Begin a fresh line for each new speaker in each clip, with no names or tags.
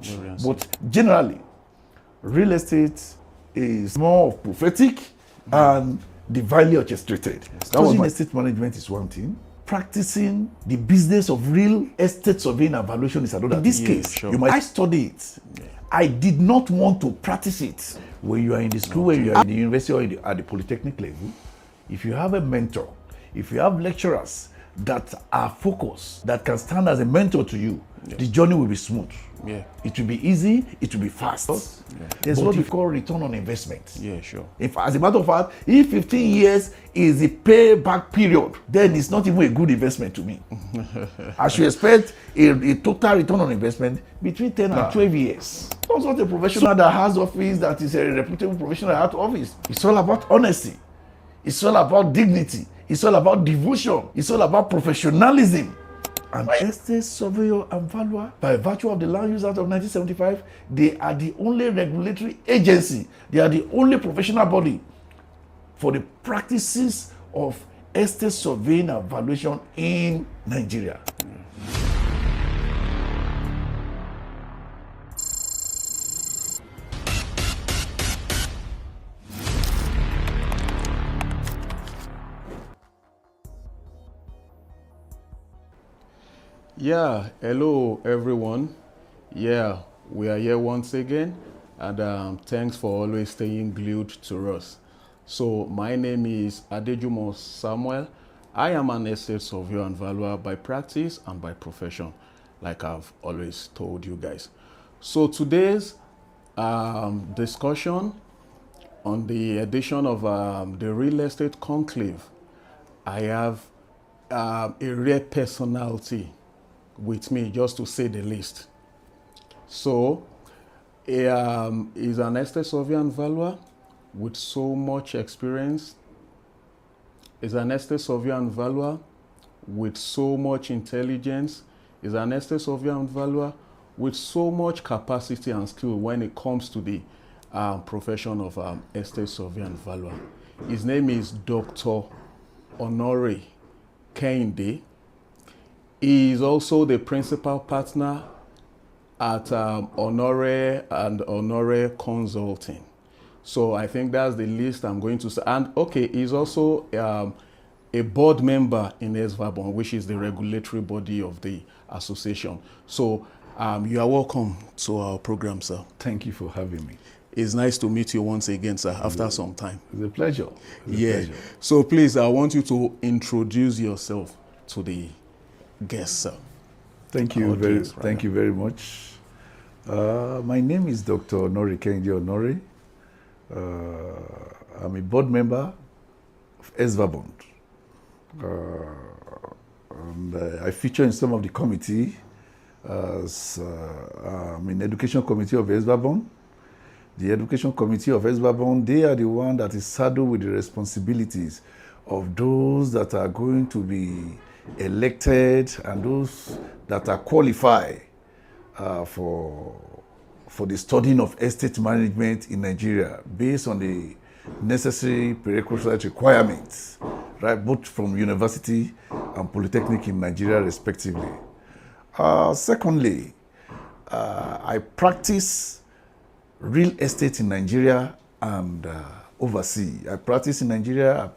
much.
But generally, real estate is more of prophetic and divinely orchestrated. Studying estate management is one thing. Practicing the business of real estate surveying and valuation is another. In this case, I study it. I did not want to practice it. When you are in the school, when you are in the university or at the polytechnic level, if you have a mentor, if you have lecturers that are focused, that can stand as a mentor to you, the journey will be smooth. It will be easy, it will be fast. There's what we call return on investment. If, as a matter of fact, if 15 years is the payback period, then it's not even a good investment to me. I should expect a total return on investment between 10 and 12 years. That's not a professional that has office, that is a reputable professional at office. It's all about honesty. It's all about dignity. It's all about devotion. It's all about professionalism. And Estate Surveyor and Valuer, by virtue of the Land Use Act of 1975, they are the only regulatory agency, they are the only professional body for the practices of estate surveying and valuation in Nigeria.
Yeah, hello everyone. Yeah, we are here once again, and thanks for always staying glued to us. So my name is Adejumo Samuel. I am an estate surveyor and valuer by practice and by profession, like I've always told you guys. So today's discussion on the edition of the Real Estate Conclave, I have a rare personality with me, just to say the least. So he is an estate surveyor and valuer with so much experience. Is an estate surveyor and valuer with so much intelligence. Is an estate surveyor and valuer with so much capacity and skill when it comes to the profession of estate surveyor and valuer. His name is Dr. Honore Kehinde. He is also the principal partner at Honore and Honore Consulting. So I think that's the list I'm going to say. And okay, he's also a board member in SVABON, which is the regulatory body of the association. So you are welcome to our program, sir.
Thank you for having me.
It's nice to meet you once again, sir, after some time.
It's a pleasure.
Pleasure. So please, I want you to introduce yourself to the guests, sir.
Thank you very much. My name is Dr. Honore Kehinde Honore. I'm a board member of SVABON. And I feature in some of the committee as I'm in the education committee of SVABON. The education committee of SVABON, they are the one that is saddled with the responsibilities of those that are going to be elected and those that are qualified for the studying of estate management in Nigeria based on the necessary prerequisite requirements, right, both from university and polytechnic in Nigeria respectively. Secondly, I practice real estate in Nigeria and overseas. I practice in Nigeria, I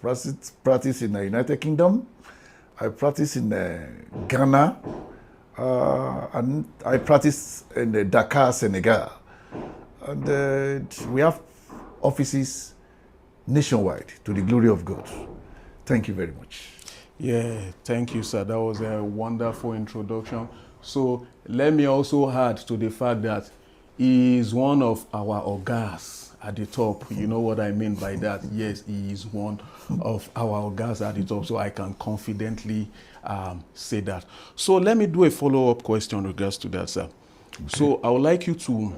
practice in the United Kingdom, I practice in Ghana, and I practice in Dakar, Senegal. And we have offices nationwide, to the glory of God. Thank you very much.
Yeah, thank you, sir. That was a wonderful introduction. So let me also add to the fact that he is one of our ogas at the top. You know what I mean by that? Yes, he is one of our ogas at the top, so I can confidently say that. So let me do a follow-up question in regards to that, sir. Okay. So I would like you to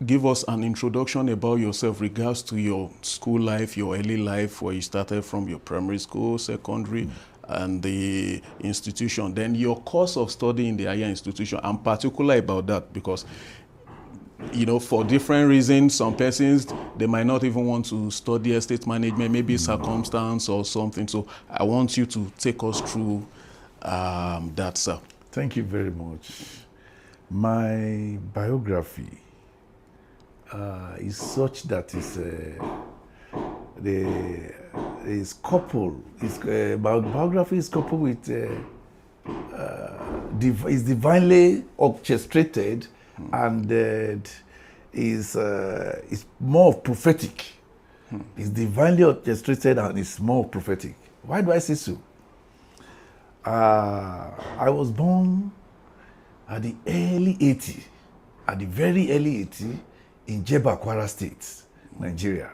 give us an introduction about yourself regards to your school life, your early life, where you started from your primary school, secondary, and the institution. Then your course of study in the higher institution. I'm particular about that because, you know, for different reasons, some persons, they might not even want to study estate management, maybe circumstance or something. So I want you to take us through that, sir.
Thank you very much. My biography is such that my biography is coupled with is divinely orchestrated, and is more prophetic. It's divinely orchestrated and it's more prophetic. Why do I say so? I was born at the very early 80s in Jeba, Kwara State, Nigeria.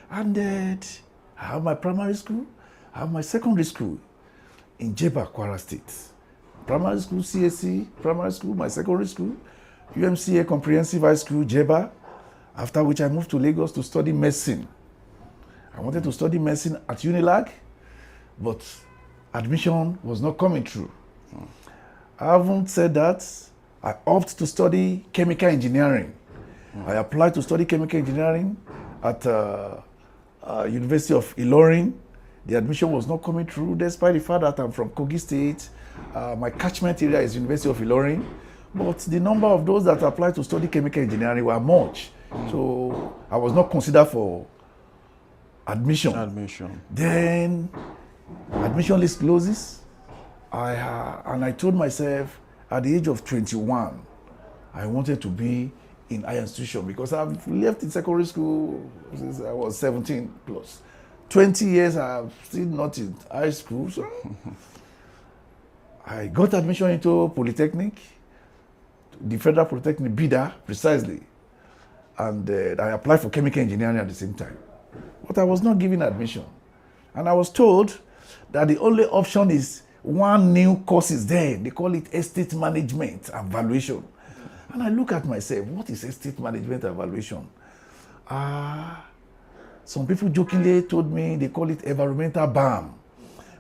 And I have my primary school, I have my secondary school in Jeba, Kwara State. Primary school, CSC, primary school, my secondary school, UMCA Comprehensive High School, Jeba, after which I moved to Lagos to study medicine. I wanted to study medicine at Unilag, but admission was not coming through. Having said that, I opted to study chemical engineering. I applied to study chemical engineering at University of Ilorin. The admission was not coming through, despite the fact that I'm from Kogi State. My catchment area is University of Ilorin, but the number of those that applied to study chemical engineering were much. So I was not considered for admission. Then admission list closes. And I told myself at the age of 21, I wanted to be in higher institution, because I've left in secondary school since I was 17 plus. 20 years I've still not in high school. So I got admission into Polytechnic, the Federal Polytechnic Bida precisely. And I applied for chemical engineering at the same time. But I was not given admission. And I was told that the only option is one new course is there. They call it estate management and valuation. And I look at myself, what is estate management and valuation? Some people jokingly told me they call it environmental BAM.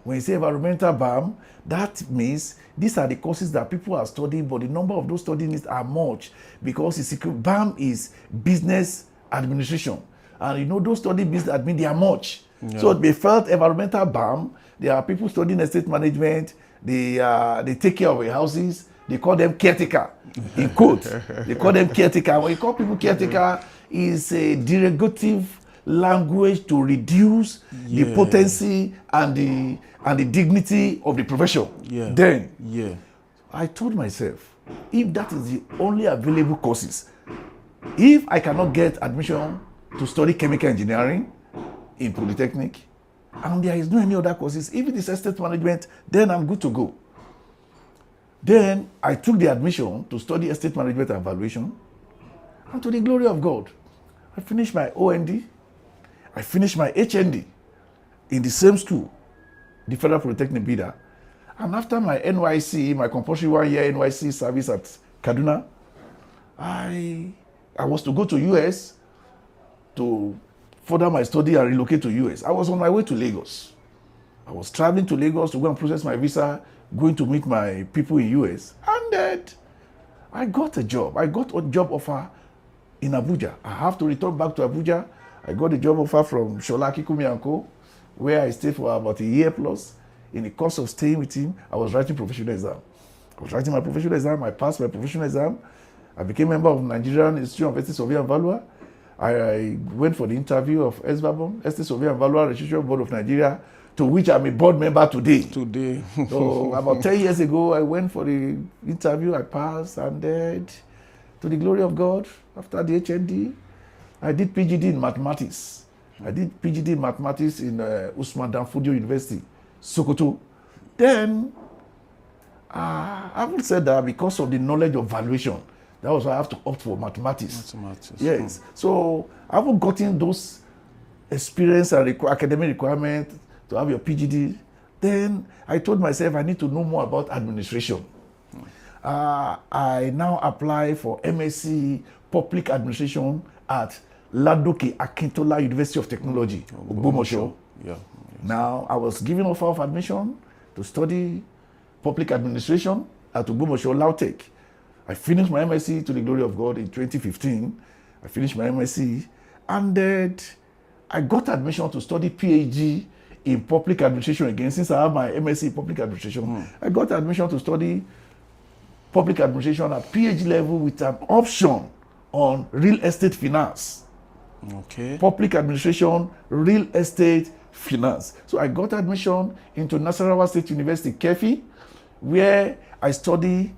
When you say environmental BAM, that means these are the courses that people are studying, but the number of those studying it are much, because BAM is business administration. And you know, those studying business admin, they are much. Yeah. So they felt environmental BAM. There are people studying estate management. They take care of their houses. They call them caretaker, in quotes. They call them caretaker. When you call people caretaker, is a derogative language to reduce the potency and the dignity of the profession. Then I told myself, if that is the only available courses, if I cannot get admission to study chemical engineering in Polytechnic, and there is no any other courses, if it is estate management, then I'm good to go. Then I took the admission to study estate management and valuation, and to the glory of God, I finished my OND, I finished my HND in the same school, the Federal Polytechnic Bida. And after my NYC, my compulsory 1-year NYC service at Kaduna, I was to go to US to further my study and relocate to US. I was on my way to Lagos. I was traveling to Lagos to go and process my visa, going to meet my people in US. And then I got a job. I got a job offer in Abuja. I have to return back to Abuja. I got a job offer from Shola Kikumi & Co., where I stayed for about a year plus. In the course of staying with him, I was writing professional exam. I was writing my professional exam. I passed my professional exam. I became a member of Nigerian Institute of Estate Surveyor and Valuer. I went for the interview of SVABON, Estate Surveyor and Valuer Registration Board of Nigeria, to which I'm a board member today. So about 10 years ago, I went for the interview. I passed, and then, to the glory of God, after the HND, I did PGD in mathematics. I did PGD in mathematics in Usman Danfodio University, Sokoto. Then, I haven't said that because of the knowledge of valuation. That was why I have to opt for mathematics. Yes. So I haven't gotten those experience and academic requirements to have your PGD. Then I told myself I need to know more about administration. I now apply for MSc Public Administration at Ladoke Akintola University of Technology, Ogbomoso. Now I was given offer of admission to study public administration at Ogbomoso Lautech. I finished my MSc to the glory of God in 2015. I finished my MSc, and then I got admission to study PhD in public administration again. Since I have my MSc in public administration, I got admission to study public administration at PhD level with an option on real estate finance.
Okay.
Public administration, real estate finance. So I got admission into Nasarawa State University, Kefi, where I study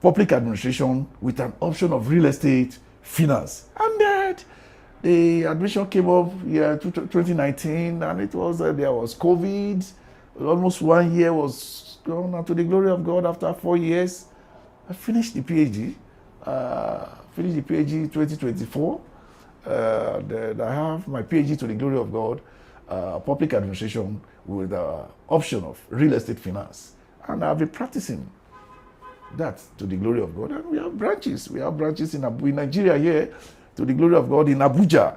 public administration with an option of real estate finance. And then the admission came up 2019, and it was there was COVID. Almost 1 year was gone, and to the glory of God, after 4 years, I finished the PhD. Finished the PhD 2024. Then I have my PhD to the glory of God, public administration with the option of real estate finance. And I've been practicing that to the glory of God. And we have branches. We have branches in Nigeria here, to the glory of God, in Abuja.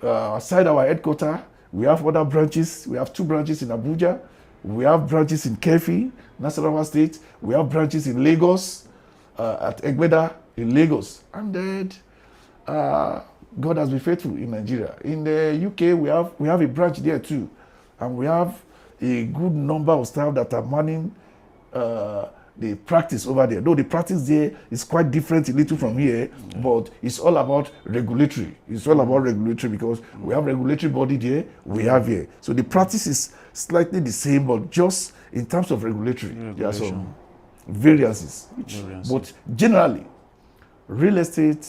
Aside our headquarters, we have other branches. We have 2 branches in Abuja. We have branches in Kefi, Nasarawa State. We have branches in Lagos, at Egbeda in Lagos. And then God has been faithful in Nigeria. In the UK, we have a branch there too. And we have a good number of staff that are manning the practice over there. Though the practice there is quite different a little from here, but it's all about regulatory. It's all about regulatory because we have regulatory body there, we have here. So the practice is slightly the same, but just in terms of regulatory, there are some variances. But generally, real estate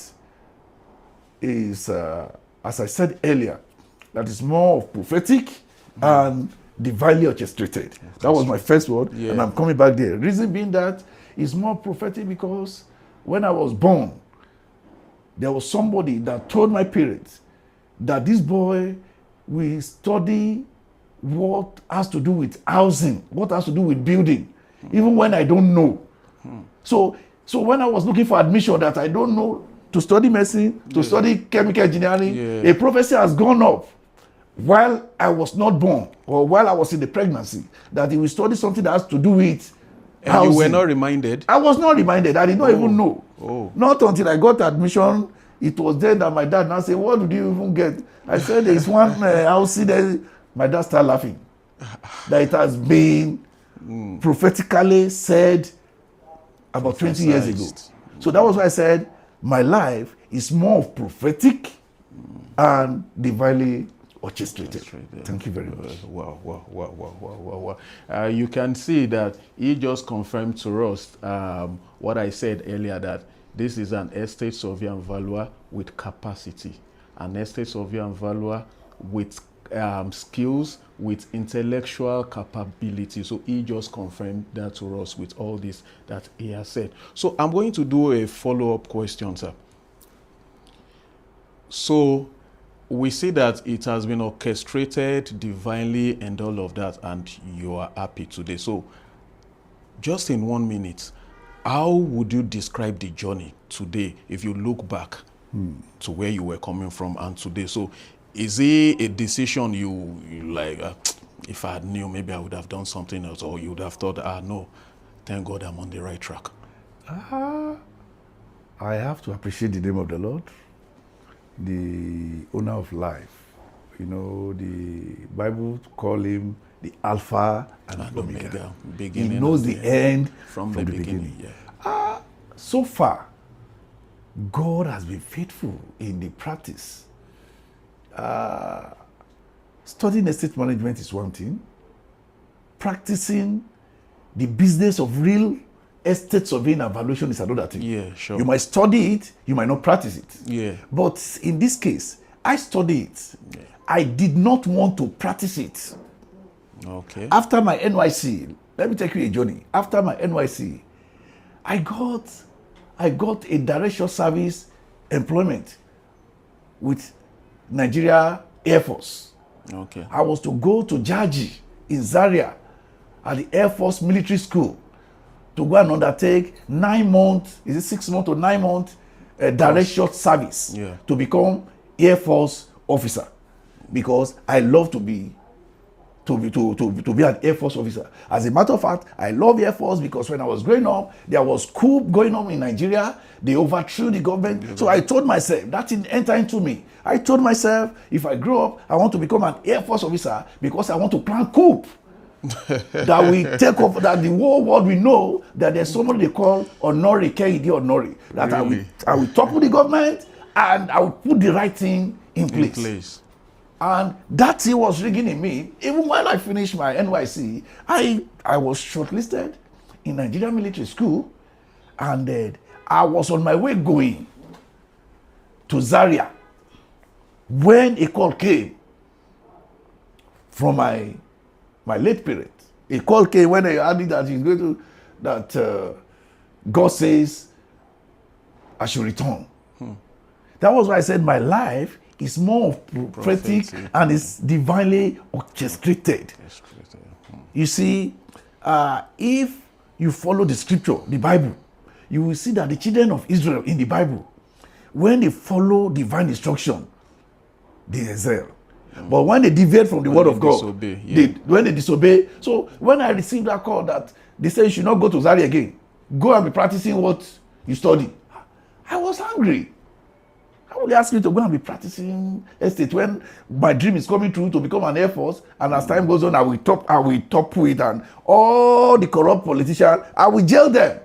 is, as I said earlier, that is more of prophetic and divinely orchestrated. That was my first word, and I'm coming back there. Reason being that it's more prophetic because when I was born, there was somebody that told my parents that this boy will study what has to do with housing, what has to do with building, even when I don't know. So when I was looking for admission that I don't know, to study medicine, to study chemical engineering, a prophecy has gone up while I was not born or while I was in the pregnancy that he will study something that has to do with housing.
And you were not reminded?
I was not reminded. I did not even know. Not until I got admission, it was then that my dad now said, what did you even get? I said, there is one housing there. My dad started laughing. That it has been prophetically said about 20 years ago. So that was why I said, my life is more of prophetic and divinely orchestrated. Thank you very much.
Wow. You can see that he just confirmed to us what I said earlier, that this is an estate surveyor and valuer with capacity, an estate surveyor and valuer with skills, with intellectual capability. So he just confirmed that to us with all this that he has said. So I'm going to do a follow-up question, sir. So we see that it has been orchestrated divinely and all of that, and you are happy today. So just in 1 minute, how would you describe the journey today if you look back to where you were coming from and today? So is it a decision you like, if I knew, maybe I would have done something else, or you would have thought, no, thank God I'm on the right track?
I have to appreciate the name of the Lord, the owner of life. You know, the Bible call him the Alpha and Omega. He knows the end from the beginning. So far, God has been faithful in the practice. Studying estate management is one thing. Practicing the business of real estate surveying and valuation is another thing.
Yeah, sure.
You might study it, you might not practice it.
Yeah.
But in this case, I studied it. Yeah. I did not want to practice it.
Okay.
After my NYC, let me take you a journey. After my NYC, I got a direct short service employment with Nigeria Air Force.
Okay.
I was to go to Jaji in Zaria at the Air Force Military School to go and undertake 9 months, is it 6 months or 9 months direct short service to become Air Force officer, because I love to be an Air Force officer. As a matter of fact, I love Air Force because when I was growing up, there was coup going on in Nigeria. They overthrew the government. So I told myself, that didn't enter into me. I told myself, if I grow up, I want to become an Air Force officer because I want to plan coup. that we take off, that the whole world will know that there's somebody they call Honore Kehinde Honore. That
Really?
I will talk with the government and I will put the right thing in place. And that thing was ringing in me. Even when I finished my NYC, I was shortlisted in Nigerian military school, and I was on my way going to Zaria when a call came from my late parents. A call came when they added that he's going to, that God says I should return. That was why I said my life is more prophetic and is divinely orchestrated. You see, if you follow the scripture, the Bible, you will see that the children of Israel in the Bible, when they follow divine instruction, they excel. But when they deviate from the word of God, when they disobey. So when I received that call that they say you should not go to Zaria again, go and be practicing what you study, I was angry. I would ask you to go and be practicing estate when my dream is coming true to become an Air Force, and as time goes on, I will top with, and all the corrupt politicians, I will jail them.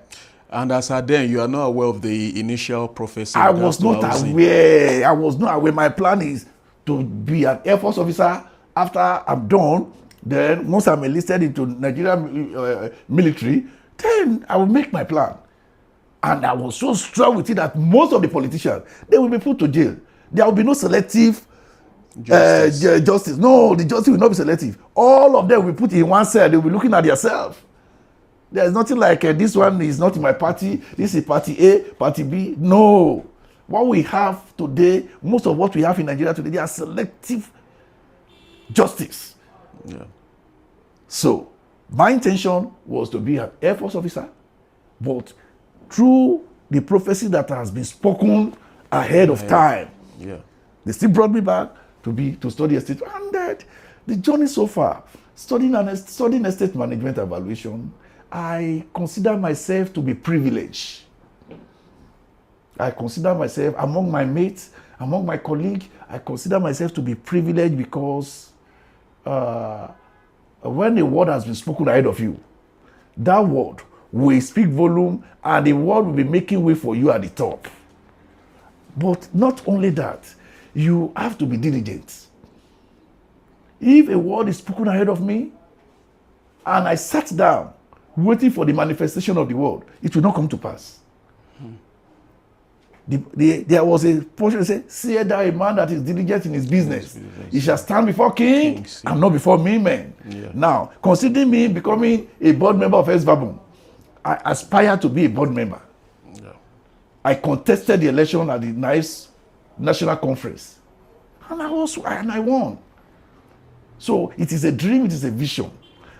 And as at then, you are not aware of the initial prophecy.
I was not aware. I was not aware. My plan is to be an Air Force officer after I'm done. Then once I'm enlisted into Nigerian military, then I will make my plan. And I was so strong with it that most of the politicians, they will be put to jail. There will be no selective justice. No, the justice will not be selective. All of them will be put in one cell. They will be looking at themselves. There's nothing like this one is not in my party. This is party A, party B. No. What we have today, most of what we have in Nigeria today, they are selective justice.
Yeah.
So my intention was to be an Air Force officer, but through the prophecy that has been spoken ahead of time, they still brought me back to study estate. And the journey so far, studying estate management and valuation, I consider myself to be privileged. I consider myself, among my mates, among my colleagues, I consider myself to be privileged because when a word has been spoken ahead of you, that word will speak volume and the word will be making way for you at the top. But not only that, you have to be diligent. If a word is spoken ahead of me and I sat down waiting for the manifestation of the word, it will not come to pass. There was a portion that said, "See thou a man that is diligent in his business. He shall stand before kings and not before men." Yeah. Now, considering me becoming a board member of SVABON, I aspire to be a board member. Yeah. I contested the election at the NICE National Conference, and I won. So it is a dream, it is a vision.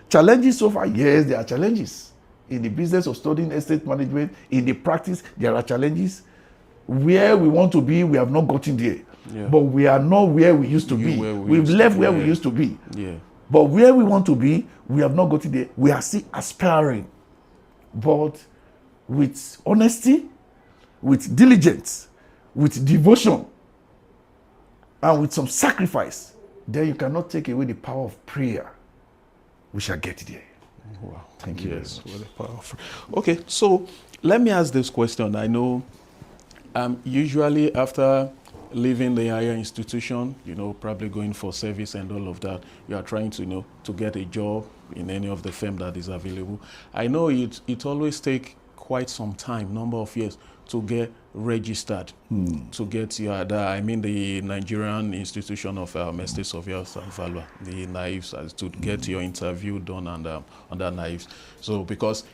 Challenges so far, yes, there are challenges. In the business of studying estate management, in the practice, there are challenges. Where we want to be, we have not gotten there. Yeah. But we are not where we used to be. We've left where we used to be. Yeah. But where we want to be, we have not gotten there. We are still aspiring. But with honesty, with diligence, with devotion, and with some sacrifice, then you cannot take away the power of prayer. We shall get there.
Wow. Thank you. Yes, very powerful. Okay, so let me ask this question. I know usually after leaving the higher institution, probably going for service and all of that, you are trying to, to get a job in any of the firm that is available. I know it always takes quite some time, number of years, to get registered, to get the Nigerian Institution of Estate Surveyors and Valuer, the NIVES, to get your interview done under NIVES. So because,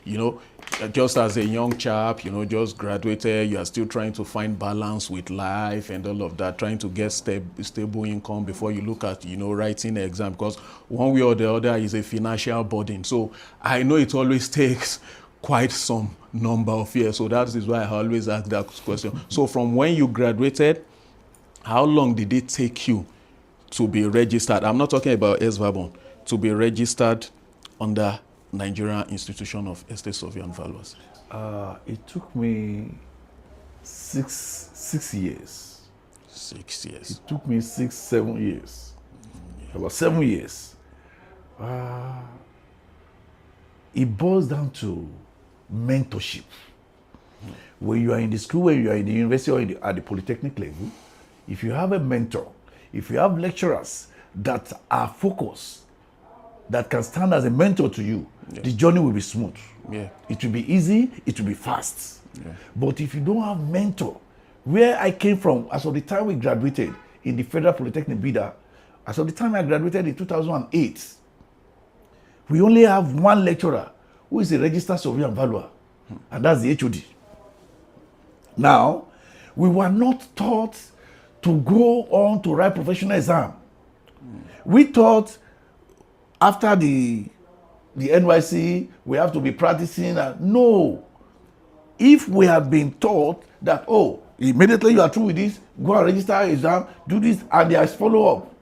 just as a young chap, just graduated, you are still trying to find balance with life and all of that, trying to get stable income before you look at, writing an exam, because one way or the other is a financial burden. So I know it always takes quite some number of years. So that is why I always ask that question. So from when you graduated, how long did it take you to be registered? I'm not talking about SVABON, to be registered under Nigerian Institution of Estate Surveyors and Valuers?
It took me six years.
6 years.
It took me 7 years. About 7 years. it boils down to mentorship. When you are in the school, when you are in the university or at the polytechnic level, if you have a mentor, if you have lecturers that are focused, that can stand as a mentor to you, the journey will be smooth.
Yeah.
It will be easy, it will be fast.
Yeah.
But if you don't have mentor, where I came from, as of the time we graduated in the Federal Polytechnic Bida, as of the time I graduated in 2008, we only have one lecturer who is a registered surveyor and valuer, and that's the HOD. Now, we were not taught to go on to write professional exam. We thought after the NYC, we have to be practicing. No. If we had been taught that, oh, immediately you are through with this, go and register exam, do this, and there is follow-up,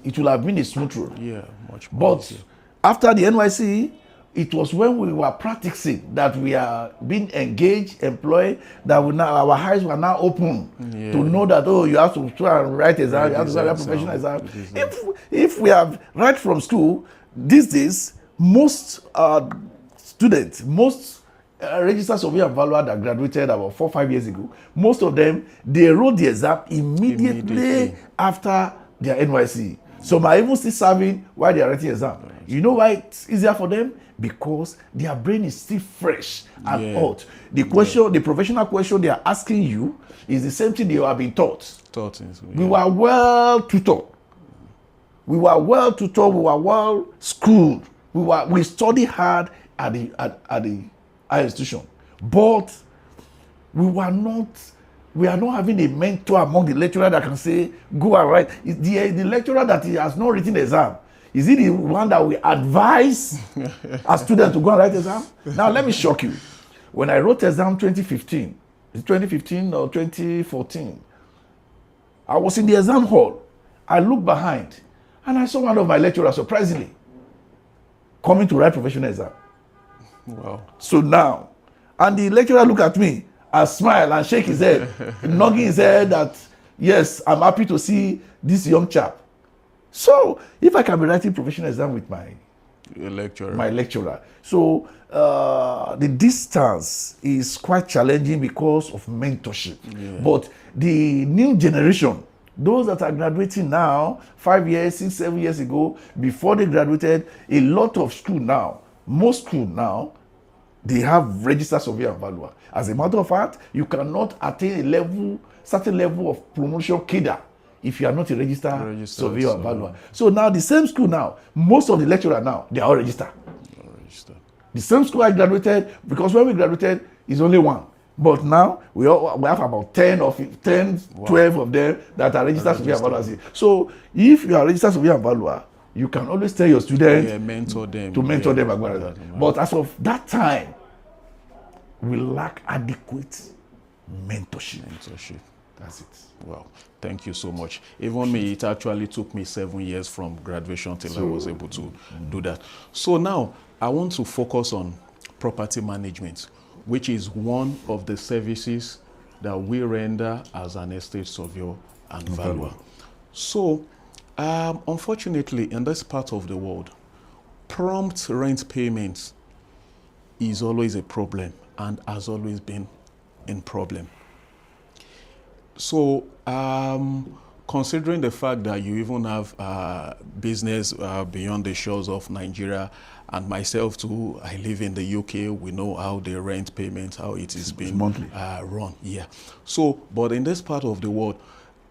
it will have been a smooth road.
Yeah, much more.
But after the NYC, it was when we were practicing that we are being engaged, employed, that our eyes were now open to know that, oh, you have to try and write exam, you have to write professional exam. If we have right from school, these days, most students, most registered surveyor and valuer that graduated about 4 or 5 years ago, most of them, they wrote the exam immediately after their NYC. Some are even still serving while they are writing exam. You know why it's easier for them? Because their brain is still fresh and hot. The question, the professional question they are asking you is the same thing they have been taught. We were well tutored. We were well tutored. We were well schooled. We studied hard at the higher institution, but we are not having a mentor among the lecturer that can say, go and write. The lecturer that has not written the exam, is he the one that will advise a student to go and write exam? Now, let me shock you. When I wrote exam 2015, 2015 or 2014, I was in the exam hall. I looked behind, and I saw one of my lecturers, surprisingly, coming to write professional exam.
Wow.
So now, and the lecturer looked at me and smile and shake his head, nodding his head that, yes, I'm happy to see this young chap. So, if I can be writing professional exam with my lecturer. So, the distance is quite challenging because of mentorship. Yeah. But the new generation, those that are graduating now, 5 years, 6, 7 years ago, before they graduated, a lot of school now, most school now, they have registered surveyor and valuer. As a matter of fact, you cannot attain a certain level of promotion cadre if you are not a registered surveyor and valuer. So now the same school now, most of the lecturers now, they are all registered. The same school I graduated, because when we graduated, it's only one. But now we have about 10 or 10, wow, 12 of them that are registered surveyor and valuer. So if you are registered surveyor and valuer, you can always tell your students to mentor them. But as of that time, we lack adequate mentorship. That's it.
Wow, thank you so much. Even me, it actually took me 7 years from graduation till I was able to do that. So now I want to focus on property management, which is one of the services that we render as an estate surveyor and valuer. So unfortunately, in this part of the world, prompt rent payments is always a problem and has always been a problem. So, considering the fact that you even have business beyond the shores of Nigeria, and myself too, I live in the UK, we know how the rent payment, how it is being run. Yeah. So, but in this part of the world,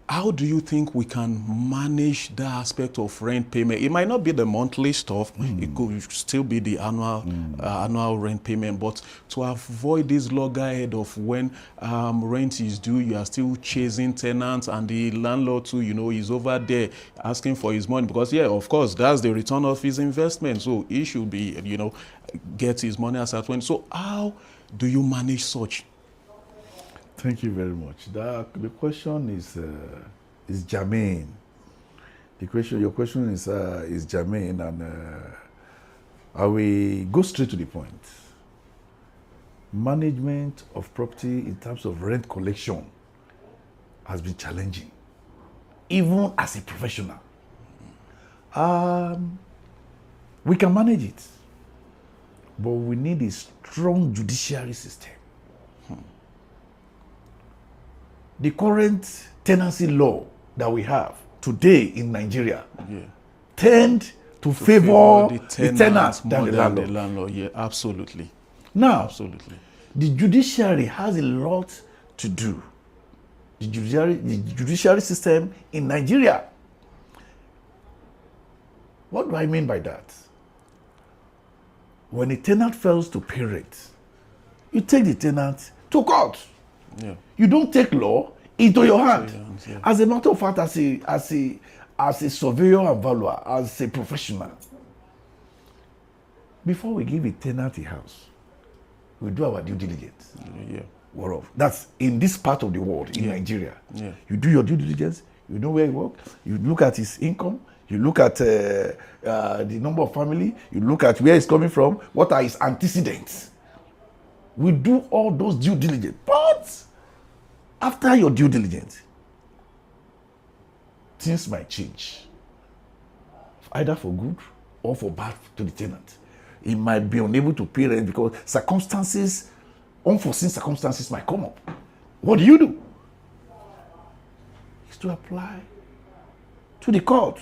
how do you think we can manage that aspect of rent payment? It might not be the monthly stuff, it could still be the annual rent payment, but to avoid this loggerhead of when rent is due, you are still chasing tenants, and the landlord too, you know, is over there asking for his money, because yeah, of course, that's the return of his investment, so he should be, you know, get his money as at when. So how do you manage such?
Thank you very much. The question is germane. Your question is germane, and I will go straight to the point. Management of property in terms of rent collection has been challenging, even as a professional. We can manage it. But we need a strong judiciary system. The current tenancy law that we have today in Nigeria tend to favor the tenant than the landlord.
Yeah, absolutely.
Now,
Absolutely.
the judiciary has a lot to do. The judiciary system in Nigeria. What do I mean by that? When a tenant fails to pay rent, you take the tenant to court.
Yeah.
You don't take law into your hand.
Yeah.
As a matter of fact, as a surveyor and valuer, as a professional, before we give a tenant a house, we do our due diligence.
Yeah.
Whereof that's in this part of the world, in Nigeria.
Yeah.
You do your due diligence. You know where he works. You look at his income. You look at the number of family. You look at where he's coming from. What are his antecedents? We do all those due diligence. But after your due diligence, things might change, either for good or for bad to the tenant. He might be unable to pay rent because unforeseen circumstances might come up. What do? It's to apply to the court.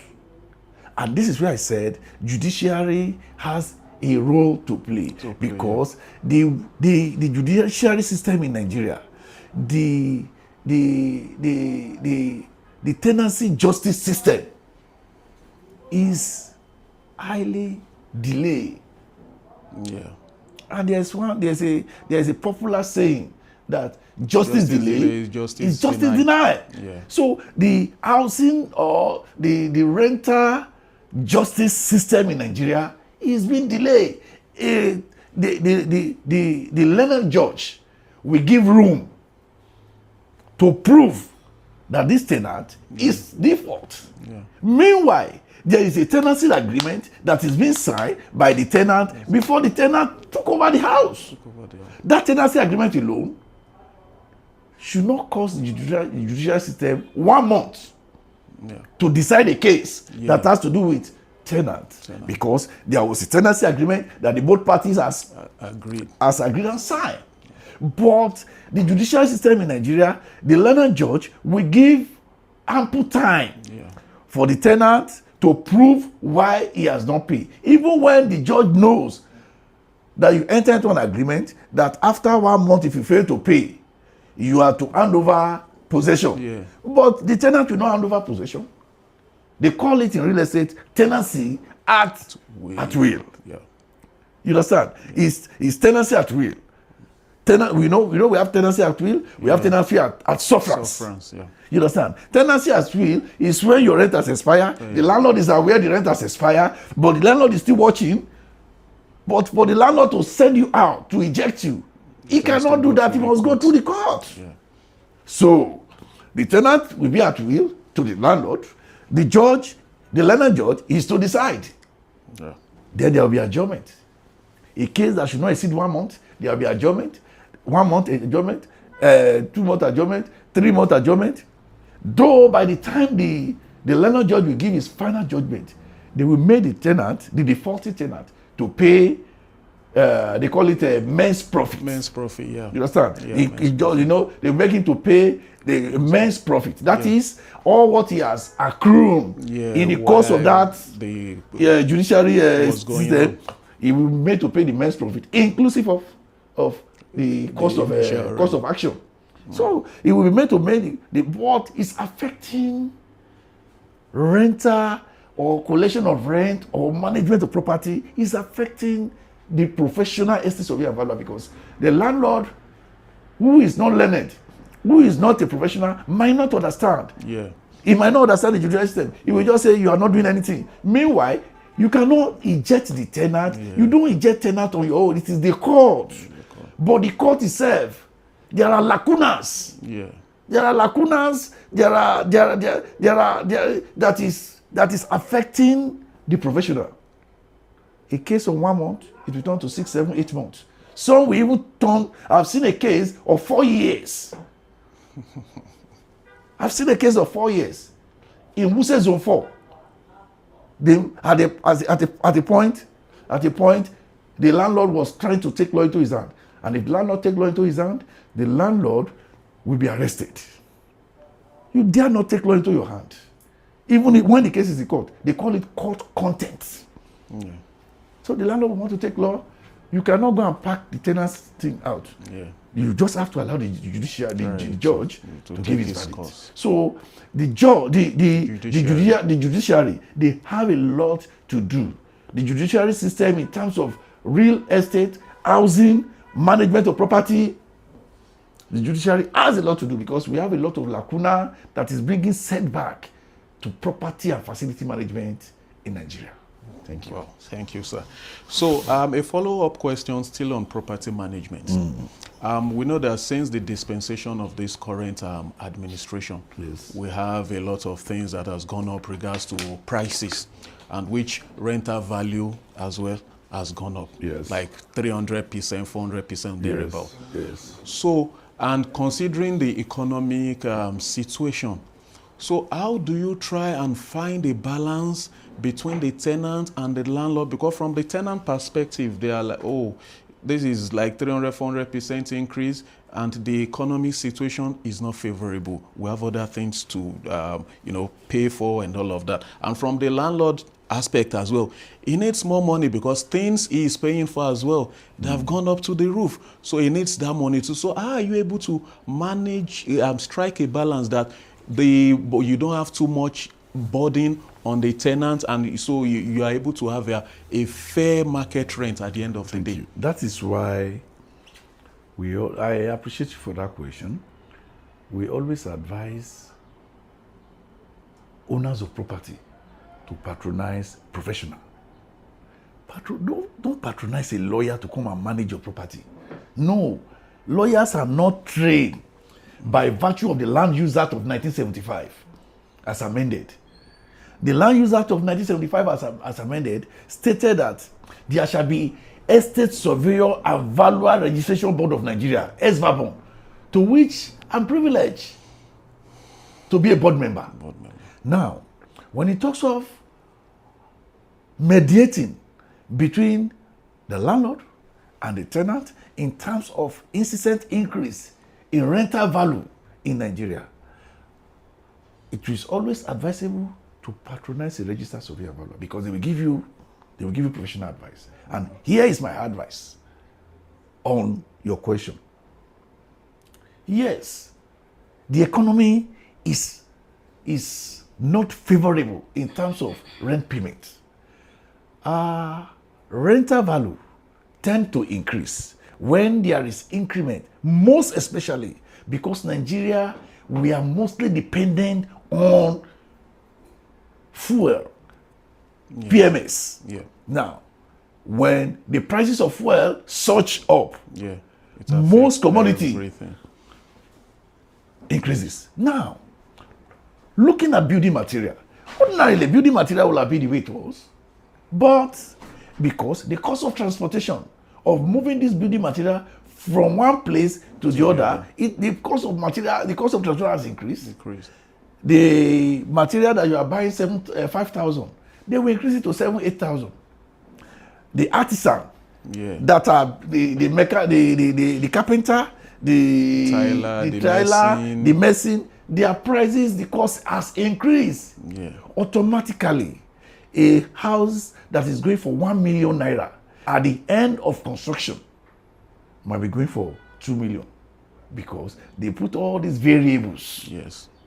And this is where I said judiciary has a role to play, because the judiciary system in Nigeria, the tenancy justice system is highly delayed.
Yeah.
And there's a popular saying that justice delayed is justice denied.
Yeah.
So the housing or the rental justice system in Nigeria is being delayed. The learned judge will give room to prove that this tenant is default.
Yeah.
Meanwhile, there is a tenancy agreement that is being signed by the tenant before the tenant took over the house. That tenancy agreement alone should not cost the judicial system 1 month to decide a case that has to do with tenant. Because there was a tenancy agreement that the both parties has agreed and signed. But the judicial system in Nigeria, the learned judge will give ample time for the tenant to prove why he has not paid. Even when the judge knows that you enter into an agreement that after 1 month, if you fail to pay, you are to hand over possession.
Yeah.
But the tenant will not hand over possession. They call it in real estate tenancy at will.
Yeah.
You understand? It's tenancy at will. We know we have tenancy at will. We have tenancy at sufferance.
Yeah.
You understand? Tenancy at will is when your rent has expired. The landlord is aware the rent has expired, but the landlord is still watching. But for the landlord to send you out, to eject you, he cannot do that. He must go through the court. Yeah. So the tenant will be at will to the landlord. The judge, the landlord judge, is to decide. Yeah. Then there will be adjournment. A case that should not exceed 1 month, there will be adjournment. 1 month adjournment, 2 month adjournment, 3 month adjournment. Though by the time the landlord judge will give his final judgment, they will make the tenant, the defaulted tenant, to pay. They call it a men's profit.
Men's profit, yeah.
You understand?
Yeah,
they make him to pay the men's profit. That is all what he has accrued in the course of that judiciary system. He will be made to pay the men's profit, inclusive of the cost of action. So it will be made to make what is affecting renter or collection of rent or management of property is affecting the professional estate surveyor and valuer, because the landlord who is not learned, who is not a professional, might not understand. Yeah. He might not understand the judicial system. He will just say you are not doing anything. Meanwhile, you cannot eject the tenant. Yeah. You don't eject tenant on your own. It is the court. But the court itself, there are lacunas. Yeah. There are lacunas. That is affecting the professional. A case of 1 month, it will turn to 6, 7, 8 months. Some will even turn. I've seen a case of 4 years. I've seen a case of 4 years in Wuse Zone 4. They at a point, the landlord was trying to take law into his hand. And if the landlord take law into his hand, the landlord will be arrested. You dare not take law into your hand. Even when the case is in court, they call it court contempt.
Yeah.
So the landlord will want to take law. You cannot go and pack the tenant's thing out.
Yeah.
You just have to allow the judge to give his verdict.
Course.
So the judiciary, they have a lot to do. The judiciary system in terms of real estate, housing, management of property, the judiciary has a lot to do because we have a lot of lacuna that is bringing setback to property and facility management in Nigeria. Thank you.
Well, thank you, sir. So a follow-up question still on property management. We know that since the dispensation of this current administration,
Yes.
we have a lot of things that has gone up regards to prices, and which rental value as well has gone up.
Yes.
Like 300%, 400% thereabout.
Yes.
So, and considering the economic situation, so how do you try and find a balance between the tenant and the landlord? Because from the tenant perspective, they are like, oh, this is like 300, 400% increase, and the economic situation is not favorable. We have other things to, pay for and all of that. And from the landlord aspect as well, he needs more money because things he is paying for as well, they have gone up to the roof. So he needs that money too. So how are you able to manage, strike a balance that you don't have too much burden on the tenant, and so you are able to have a fair market rent at the end of the day?
You. That is why I appreciate you for that question. We always advise owners of property to patronize professional. Don't patronize a lawyer to come and manage your property. No, lawyers are not trained by virtue of the Land Use Act of 1975 as amended. The Land Use Act of 1975 as amended stated that there shall be Estate Surveyor and Valuer Registration Board of Nigeria, SVABON, to which I'm privileged to be a board member. Now, when it talks of mediating between the landlord and the tenant in terms of incessant increase in rental value in Nigeria, it is always advisable to patronize a registered surveyor and valuer because they will give you professional advice. And here is my advice on your question. Yes, the economy is not favorable in terms of rent payment. Rental value tend to increase when there is increment, most especially because Nigeria, we are mostly dependent on fuel, PMS.
Yeah.
Now, when the prices of fuel surge up,
Yeah.
most commodity
everything
increases. Now, looking at building material, ordinarily building material will have been the way it was, but because the cost of transportation of moving this building material from one place to the other, the cost of transportation has increased. The material that you are buying 5,000, they will increase it to 7,000, 8,000. The artisan, that are the carpenter, the tiler, the mason, their prices, the cost has increased. Automatically, a house that is going for 1 million naira at the end of construction might be going for 2 million because they put all these variables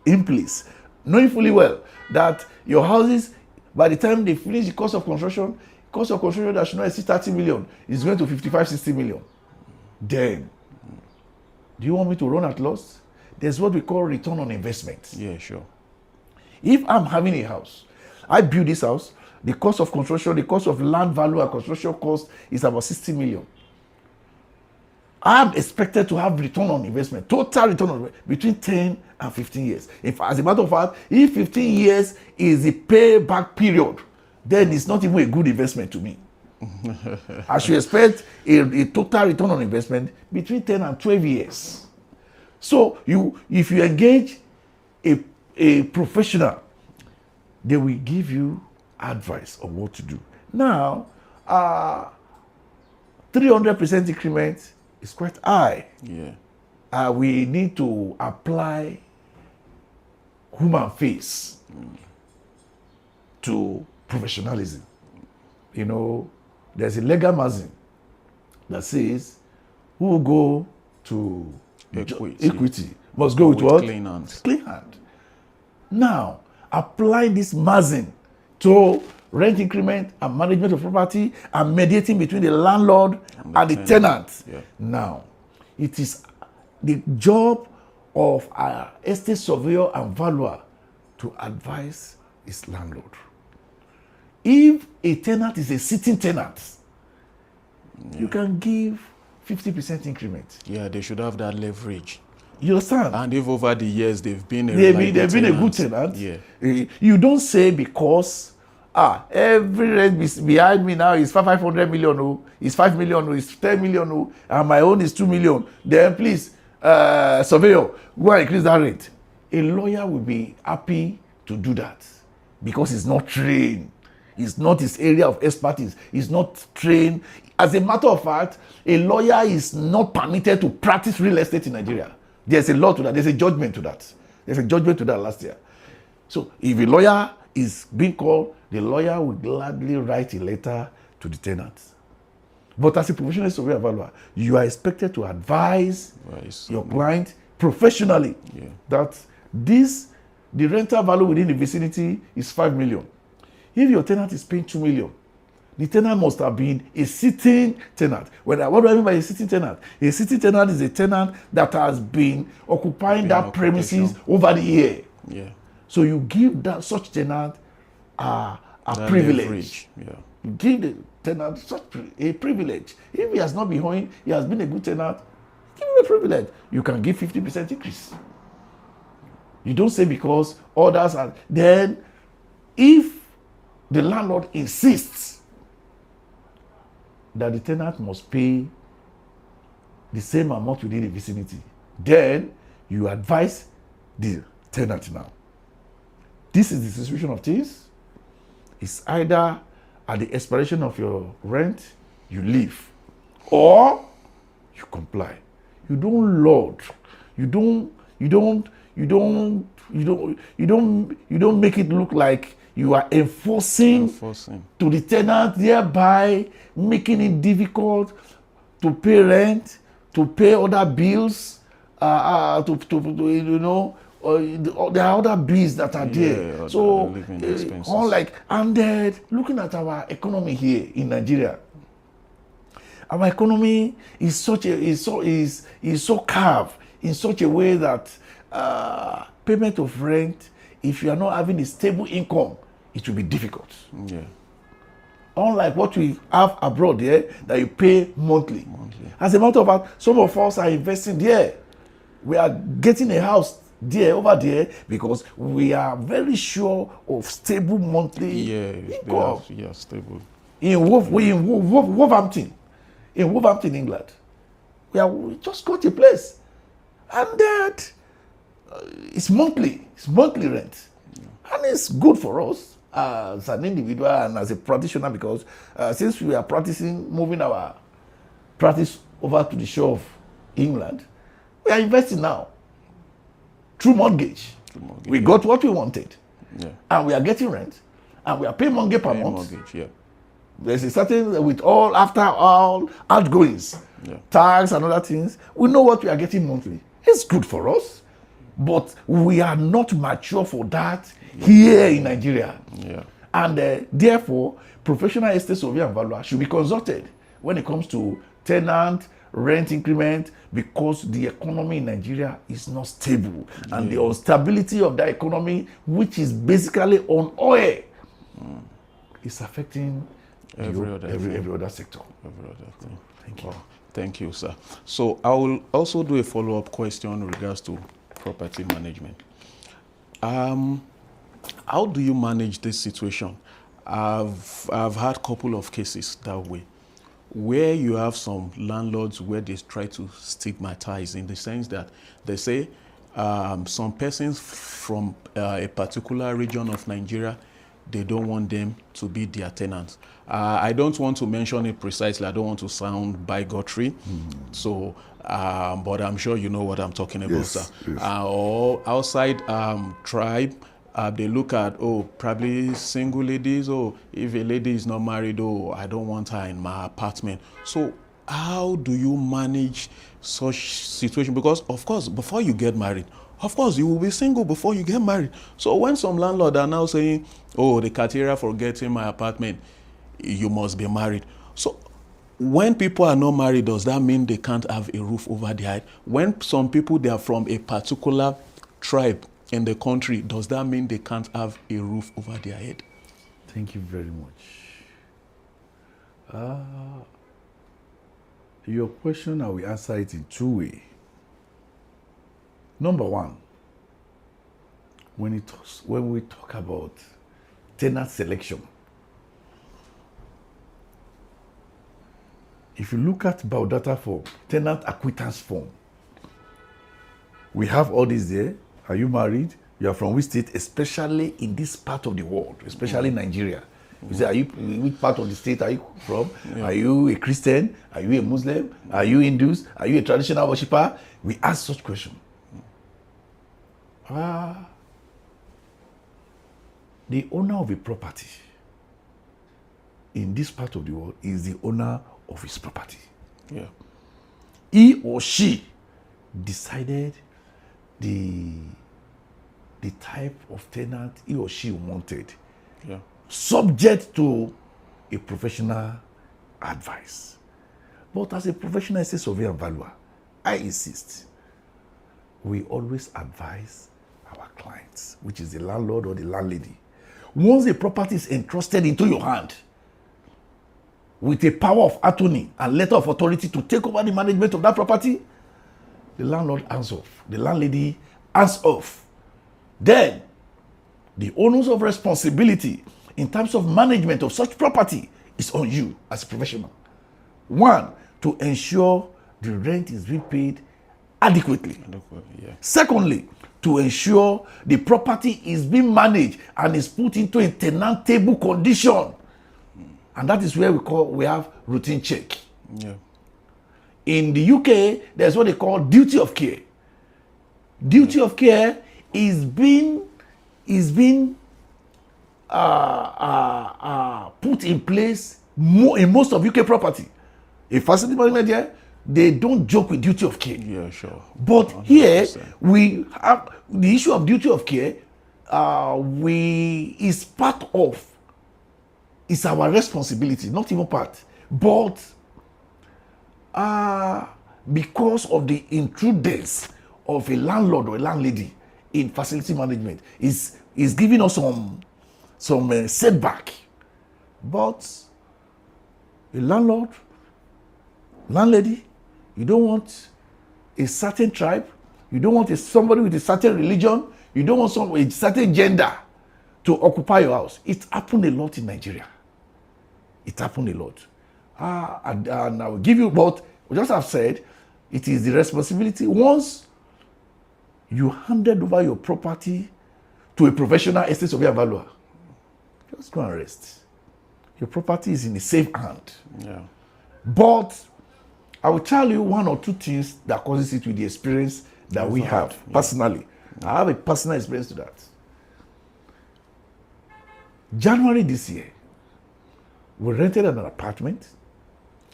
in place, knowing fully well that your houses, by the time they finish the cost of construction that should not exceed 30 million is going to 55, 60 million. Then, do you want me to run at loss? There's what we call return on investment.
Yeah, sure.
If I'm having a house, I build this house, the cost of construction, the cost of land value and construction cost is about 60 million. I'm expected to have return on investment, total return on investment, between 10 and 15 years. As a matter of fact, if 15 years is the payback period, then it's not even a good investment to me. I should expect a total return on investment between 10 and 12 years. So if you engage a professional, they will give you advice on what to do. Now, 300% increment is quite high.
Yeah.
We need to apply human face to professionalism. You know, there's a legal maxim that says, who will go to equity must go with what?
Clean hands.
Clean hand. Now, applying this maxim to rent increment and management of property and mediating between the landlord and the tenant.
Yeah.
Now, it is the job of our estate surveyor and valuer to advise his landlord. If a tenant is a sitting tenant, you can give 50% increment.
Yeah, they should have that leverage.
You understand?
And if over the years they've been a
They've been a good tenant.
Yeah.
You don't say because every rent behind me now is 500 million, oh, is 5 million, oh, is 10 million, oh, and my own is 2 million. Then please, surveyor, go and increase that rate. A lawyer will be happy to do that because he's not trained. It's not his area of expertise. He's not trained. As a matter of fact, a lawyer is not permitted to practice real estate in Nigeria. There's a law to that. There's a judgment to that. There's a judgment to that last year. So if a lawyer is being called, the lawyer will gladly write a letter to the tenant. But as a professional surveyor valuer, you are expected to advise your client professionally that the rental value within the vicinity is 5 million. If your tenant is paying 2 million, the tenant must have been a sitting tenant. What do I mean by a sitting tenant? A sitting tenant is a tenant that has been occupying that premises over the year.
Yeah.
So you give such tenant a privilege.
Yeah.
You give the tenant such a privilege. If he has not been owing, he has been a good tenant, give him a privilege. You can give 50% increase. You don't say because others are. Then, if the landlord insists that the tenant must pay the same amount within the vicinity, then you advise the tenant now. This is the situation of things. It's either at the expiration of your rent, you leave, or you comply. You don't lord. You don't make it look like you are enforcing to the tenant, thereby making it difficult to pay rent, to pay other bills, there are other bills that are there. So, looking at our economy here in Nigeria, our economy is so carved in such a way that payment of rent, if you are not having a stable income, it will be difficult.
Yeah.
Unlike what we have abroad there, that you pay monthly. As a matter of fact, some of us are investing there. We are getting a house over there because we are very sure of stable monthly income.
Stable.
In Wolverhampton, England, we just got a place, and that it's monthly rent, and it's good for us as an individual and as a practitioner, because since we are moving our practice over to the shore of England, we are investing now through mortgage. We got what we wanted, and we are getting rent, and we are paying mortgage per month. There's a certain, after all outgoings, tax and other things, we know what we are getting monthly. It's good for us, but we are not mature for that here in Nigeria. And therefore, professional estate surveyor and valuer should be consulted when it comes to tenant rent increment, because the economy in Nigeria is not stable, and the instability of that economy, which is basically on oil, is affecting every other sector. Thank you.
Thank you, sir. So I will also do a follow-up question in regards to property management. How do you manage this situation? I've had a couple of cases that way, where you have some landlords where they try to stigmatize, in the sense that they say, some persons from a particular region of Nigeria, they don't want them to be their tenants. I don't want to mention it precisely. I don't want to sound bigotry. So, but I'm sure you know what I'm talking about,
Yes,
sir.
yes.
Or outside tribe, they look at, oh, probably single ladies, oh, if a lady is not married, oh, I don't want her in my apartment. So how do you manage such situation? Because of course, before you get married, of course, you will be single before you get married. So when some landlords are now saying, oh, the criteria for getting my apartment, you must be married. So when people are not married, does that mean they can't have a roof over their head? When some people, they are from a particular tribe in the country, does that mean they can't have a roof over their head?
Thank you very much. Your question, I will answer it in two ways. Number one, when we talk about tenant selection, if you look at biodata form, tenant acquittance form, we have all this there. Are you married? You are from which state? Especially in this part of the world, especially Nigeria. You say, which part of the state are you from? Yeah. Are you a Christian? Are you a Muslim? Are you Hindus? Are you a traditional worshipper? We ask such questions. The owner of a property in this part of the world is the owner of his property.
Yeah.
He or she decided the type of tenant he or she wanted.
Yeah.
Subject to a professional advice. But as a professional estate surveyor and valuer, I insist, we always advise our clients, which is the landlord or the landlady. Once the property is entrusted into your hand, with a power of attorney and letter of authority to take over the management of that property, the landlord hands off, the landlady hands off. Then, the onus of responsibility in terms of management of such property is on you as a professional. One, to ensure the rent is being paid adequately.
Yeah.
Secondly, to ensure the property is being managed and is put into a tenantable condition. And that is where we have routine check.
Yeah.
In the UK, there's what they call duty of care. Duty of care is being put in place in most of UK property. A facility management here, they don't joke with duty of care.
Yeah, sure.
But
100%.
Here we have the issue of duty of care. It's our responsibility, not even part. But because of the intruders of a landlord or a landlady in facility management, is giving us some setback. But a landlord, landlady, you don't want a certain tribe, you don't want somebody with a certain religion, you don't want someone with a certain gender to occupy your house. It happened a lot in Nigeria. It happened a lot. And I will give you, but just as I've said, it is the responsibility. Once you handed over your property to a professional estate surveyor and valuer, just go and rest. Your property is in a safe hand.
Yeah.
But I will tell you one or two things that causes it with the experience that we have personally. I have a personal experience to that. January this year, we rented an apartment.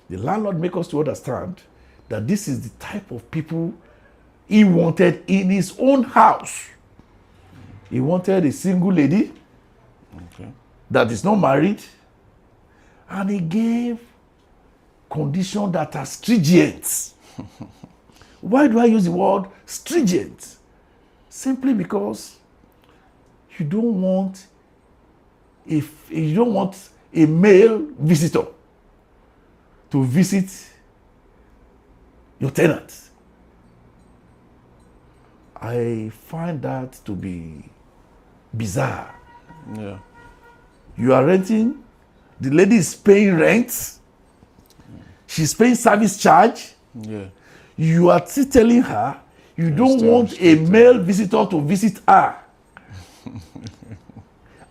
The landlord made us to understand that this is the type of people he wanted in his own house. He wanted a single lady that is not married, and he gave conditions that are stringent. Why do I use the word stringent? Simply because you don't want a male visitor to visit your tenant. I find that to be bizarre.
Yeah.
You are renting, the lady is paying rent, she's paying service charge.
Yeah.
You are still telling her you don't want a male visitor to visit her.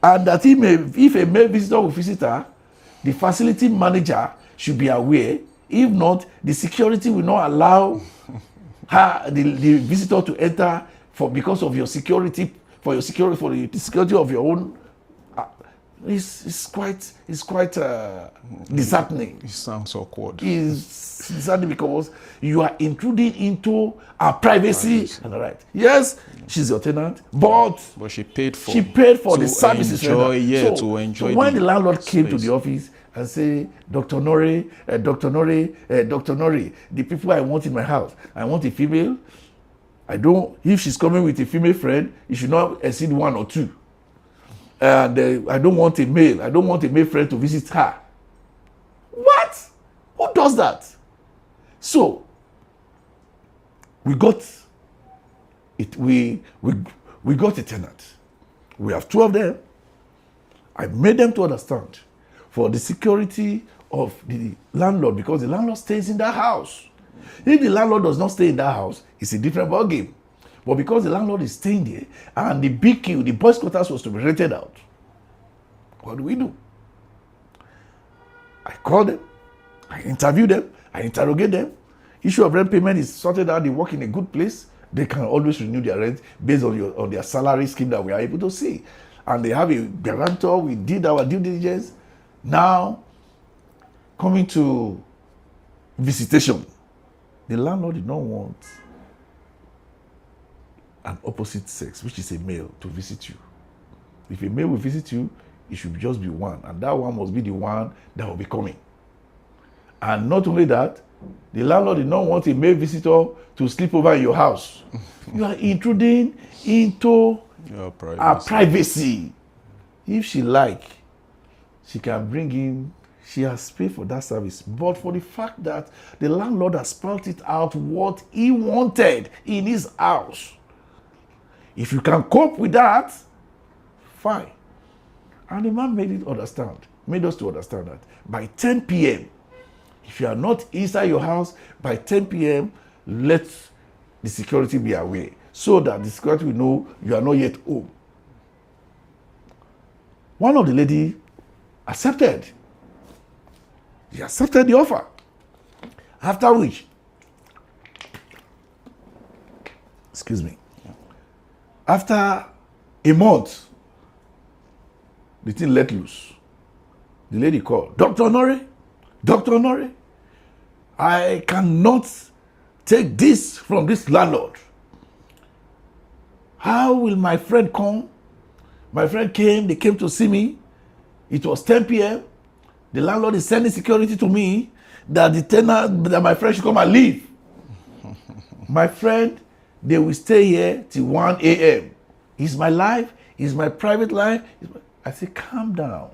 And that if a male visitor will visit her, the facility manager should be aware. If not, the security will not allow her, the visitor to enter because of your security, for the security of your own. It's quite disheartening.
It sounds awkward.
It's disheartening because you are intruding into our privacy. And right. Yes, she's your tenant, but
she paid for
the services.
To enjoy.
So when the landlord came to the office and say, Dr. Nori, the people I want in my house, I want a female. If she's coming with a female friend, you should not exceed 1 or 2. And I don't want a male friend to visit her. What? Who does that? So we got it. We got a tenant. We have 2 of them. I made them to understand for the security of the landlord, because the landlord stays in that house. If the landlord does not stay in that house, it's a different ballgame. But because the landlord is staying there and the BQ, the boys' quarters, was to be rented out, what do? I call them, I interview them, I interrogate them. Issue of rent payment is sorted out. They work in a good place. They can always renew their rent based on their salary scheme that we are able to see. And they have a guarantor. We did our due diligence. Now, coming to visitation, the landlord did not want an opposite sex, which is a male, to visit you. If a male will visit you, it should just be one, and that one must be the one that will be coming. And not only that, the landlord did not want a male visitor to sleep over in your house. You are intruding into our privacy. If she she can bring in, she has paid for that service. But for the fact that the landlord has spelled it out what he wanted in his house, if you can cope with that, fine. And the man made us to understand that by 10 p.m., if you are not inside your house, by 10 p.m., let the security be aware so that the security will know you are not yet home. One of the ladies accepted. He accepted the offer. After which, after a month, the thing let loose. The lady called, Dr. Honore, I cannot take this from this landlord. How will my friend come? My friend came, they came to see me. It was 10 p.m. The landlord is sending security to me that that my friend should come and leave. My friend, they will stay here till 1 a.m. It's my life, it's my private life. I say, calm down.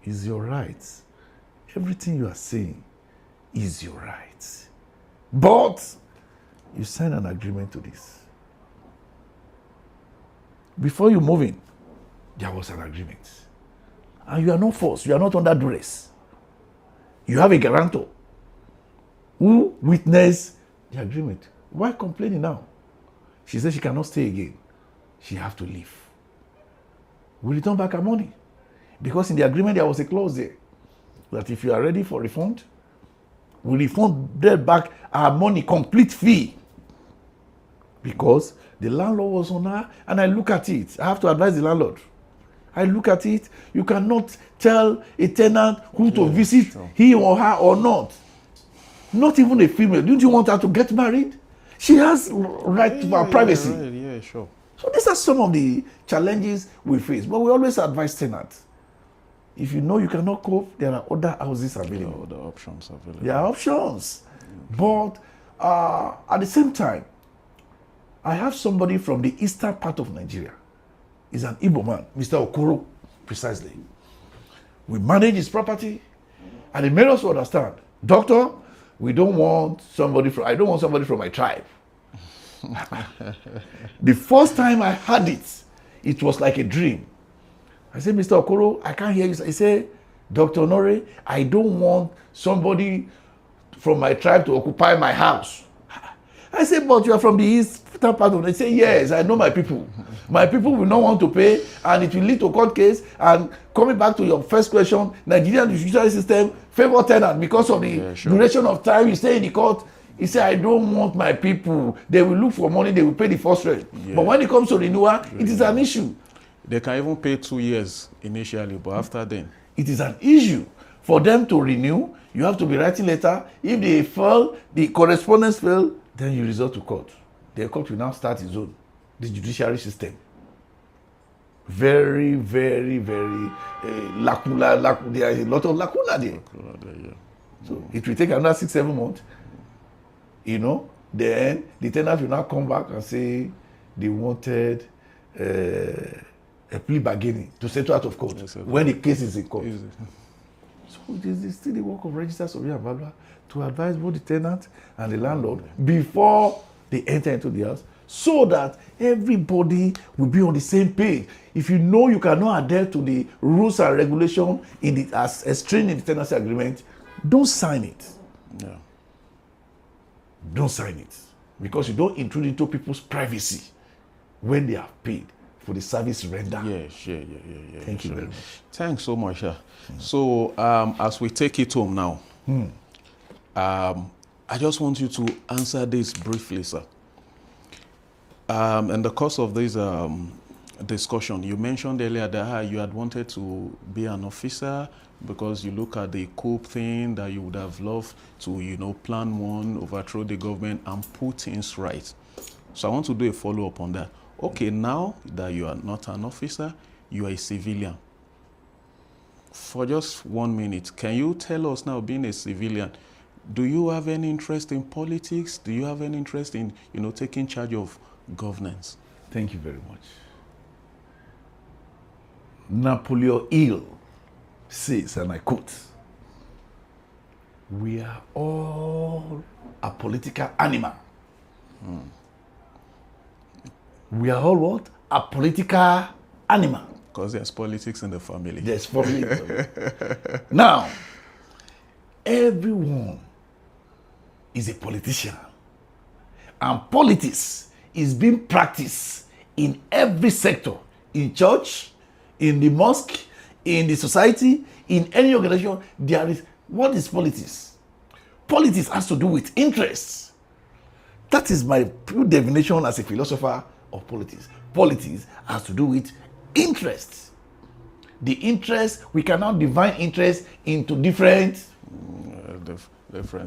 It's your right. Everything you are saying is your right. But you sign an agreement to this. Before you move in, there was an agreement. And you are not forced. You are not under duress. You have a guarantor who witnessed the agreement. Why complaining now? She said she cannot stay again. She have to leave. We return back her money. Because in the agreement there was a clause there that if you are ready for refund, we refund back our money, complete fee. Because the landlord was on her, and I look at it. I have to advise the landlord. I look at it. You cannot tell a tenant who to visit, he or her or not. Not even a female. Don't you want her to get married? She has right to our privacy.
Yeah, sure.
So these are some of the challenges we face. But we always advise tenants. If you know you cannot cope, there are other houses available.
There are other options available.
There are options. But at the same time, I have somebody from the eastern part of Nigeria. He's an Igbo man, Mr. Okoro, precisely. We manage his property, and he made us understand, Doctor, I don't want somebody from my tribe. The first time I heard it, it was like a dream. I said, Mr. Okoro, I can't hear you. He said, Dr. Honore, I don't want somebody from my tribe to occupy my house. I say, but you are from the eastern part of. They say, yes, I know my people. My people will not want to pay, and it will lead to court case. And coming back to your first question, Nigerian judicial system favor tenant because of the duration of time you stay in the court. He said, I don't want my people. They will look for money, they will pay the first rent. Yeah. But when it comes to renewal, it is an issue.
They can even pay 2 years initially, but after then.
It is an issue. For them to renew, you have to be writing letter. If they fail, the correspondence fail, then you resort to court. The court will now start its own, the judiciary system. Very, very, very lacuna. There is a lot of lacuna there. So it will take another 6-7 months. Then the tenant will now come back and say they wanted a plea bargaining to settle out of court when the case is in court. So it is still the work of Registered Surveyor and Valuer to advise both the tenant and the landlord before they enter into the house, so that everybody will be on the same page. If you know you cannot adhere to the rules and regulations as explained in the tenancy agreement, don't sign it.
Yeah.
Don't sign it, because you don't intrude into people's privacy when they have paid for the service rendered.
Yeah.
Thank you very much.
Thanks so much. So as we take it home now, I just want you to answer this briefly, sir. In the course of this discussion, you mentioned earlier that you had wanted to be an officer because you look at the coup thing that you would have loved to, plan one, overthrow the government and put things right. So I want to do a follow-up on that. Okay, now that you are not an officer, you are a civilian. For just 1 minute, can you tell us now, being a civilian, do you have any interest in politics? Do you have any interest in, taking charge of governance?
Thank you very much. Napoleon Hill says, and I quote, "We are all a political animal." We are all what? A political animal.
Because there's politics in the family.
There's politics. Now, everyone is a politician. And politics is being practiced in every sector. In church, in the mosque, in the society, in any organization. What is politics? Politics has to do with interests. That is my pure definition as a philosopher of politics. Politics has to do with interests. The interest, we cannot divide interest into different.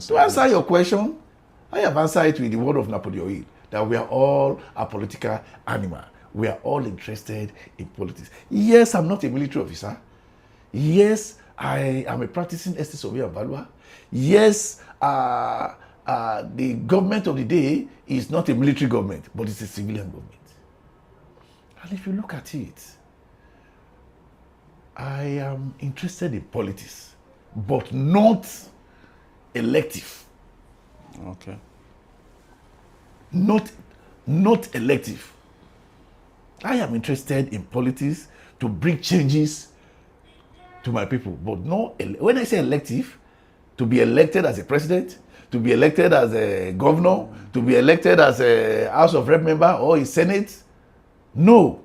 To answer your question, I have answered it with the word of Napoleon Hill, that we are all a political animal. We are all interested in politics. Yes, I'm not a military officer. Yes, I am a practicing estate surveyor and valuer. Yes, the government of the day is not a military government, but it's a civilian government. And if you look at it, I am interested in politics, but not elective.
Okay.
Not elective. I am interested in politics to bring changes to my people, but not when I say elective, to be elected as a president, to be elected as a governor, to be elected as a House of Rep member or a Senate. No,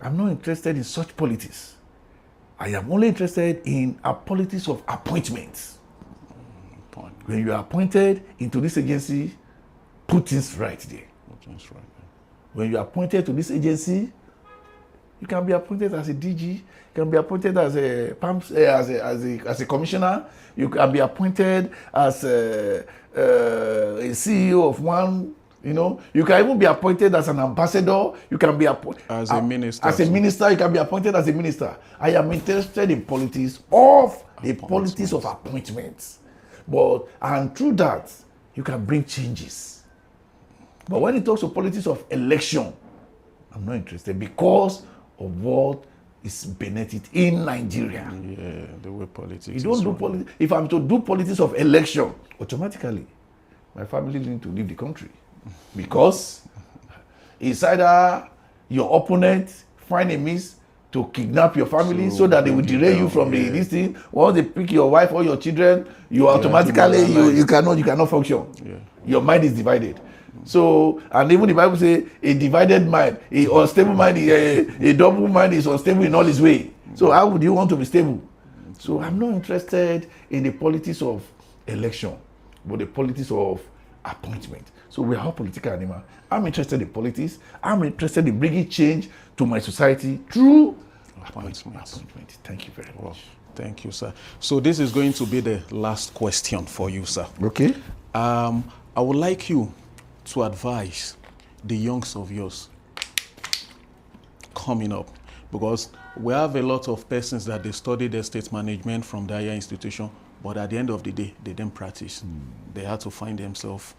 I'm not interested in such politics. I am only interested in a politics of appointments. When you are appointed into this agency, put things right there. When you are appointed to this agency, you can be appointed as a DG, you can be appointed as a commissioner, you can be appointed as a CEO of one. You can even be appointed as an ambassador. You can be appointed
as a minister.
As a minister, you can be appointed as a minister. I am interested in politics of appointments. And through that, you can bring changes. But when it talks of politics of election, I'm not interested because of what is benefited in Nigeria.
Yeah, the way politics.
You don't do politics. If I'm to do politics of election, automatically, my family need to leave the country. Because it's either your opponent find a means to kidnap your family so that they will derail you from this thing. Once they pick your wife or your children, you automatically you cannot function. your mind is divided. So, and even the Bible say a divided mind, a unstable mind, a double mind is unstable in all his way. So how would you want to be stable? So I'm not interested in the politics of election, but the politics of appointment. So we are all political animals. I'm interested in politics. I'm interested in bringing change to my society through appointment. Thank you very much.
Well, thank you, sir. So this is going to be the last question for you, sir.
Okay.
I would like you to advise the young surveyors coming up, because we have a lot of persons that they studied estate management from the higher institution, but at the end of the day, they didn't practice. They had to find themselves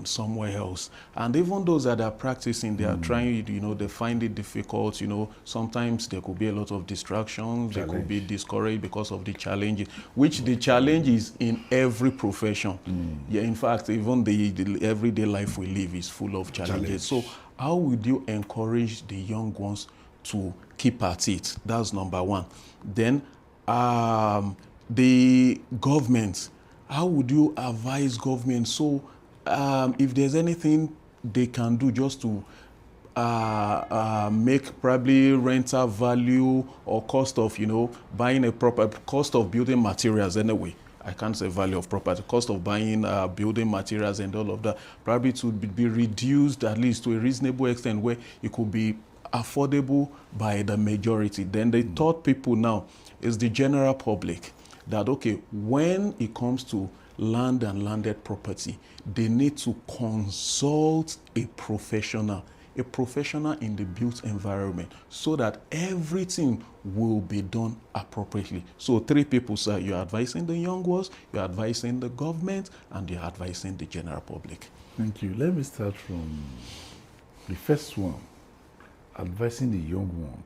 somewhere else. And even those that are practicing, they are trying, they find it difficult, sometimes there could be a lot of distractions, they could be discouraged because of the challenges, which the challenge is in every profession. Yeah, in fact, even the everyday life we live is full of challenges. So how would you encourage the young ones to keep at it? That's number one. Then the government, how would you advise government? So if there's anything they can do just to make probably rental value or cost of, buying a property, cost of building materials anyway. I can't say value of property, cost of buying building materials and all of that, probably to be reduced at least to a reasonable extent where it could be affordable by the majority. Then the third people now is the general public. That, okay, when it comes to land and landed property, they need to consult a professional in the built environment, so that everything will be done appropriately. So three people, sir, you're advising the young ones, you're advising the government, and you're advising the general public.
Thank you. Let me start from the first one, advising the young one.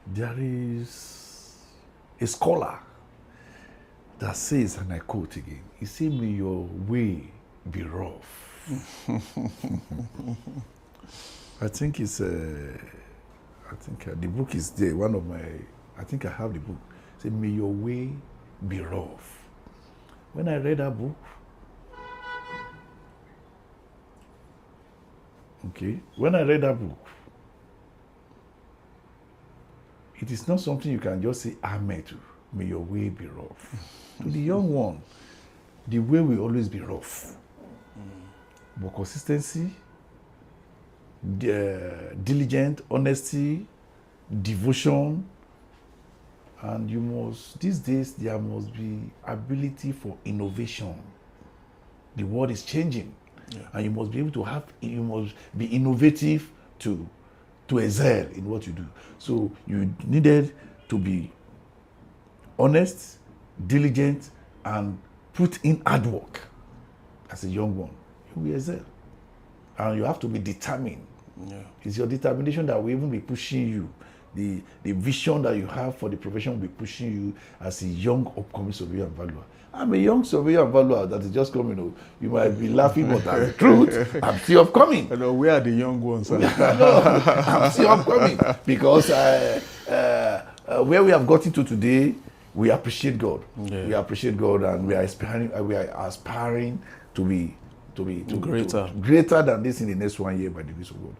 There is a scholar that says, and I quote again, he said, may your way be rough. I think it's the book is there, I think I have the book. It said, may your way be rough. When I read that book, it is not something you can just say amen to. May your way be rough. To the young one, the way will always be rough. But consistency, diligent, honesty, devotion, and these days there must be ability for innovation. The world is changing, and you must be able to you must be innovative to excel in what you do. So you needed to be honest, diligent, and put in hard work as a young one. You will excel. And you have to be determined. Yeah. It's your determination that will even be pushing you. The vision that you have for the profession will be pushing you as a young upcoming surveyor and valuer. I'm a young surveyor and valuer that is just coming. You might be laughing, but that's the truth. I'm still upcoming.
Hello, we are the young ones.
No, I'm still upcoming because where we have gotten to today, we appreciate God. Yeah. We appreciate God, and we are aspiring to be greater than this in the next 1 year by the grace of God.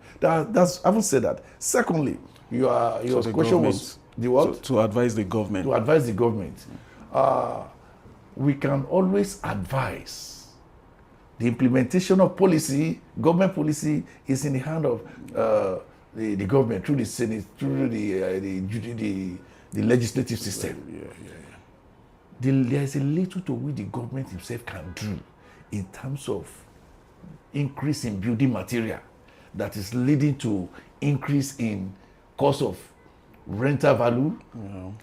That's having said that. Secondly, your question was the what?
To advise the government.
To advise the government. We can always advise. The implementation of policy, government policy, is in the hand of the government through the Senate, through the legislative system. There is a little to which the government himself can do in terms of increase in building material that is leading to increase in cost of rental value.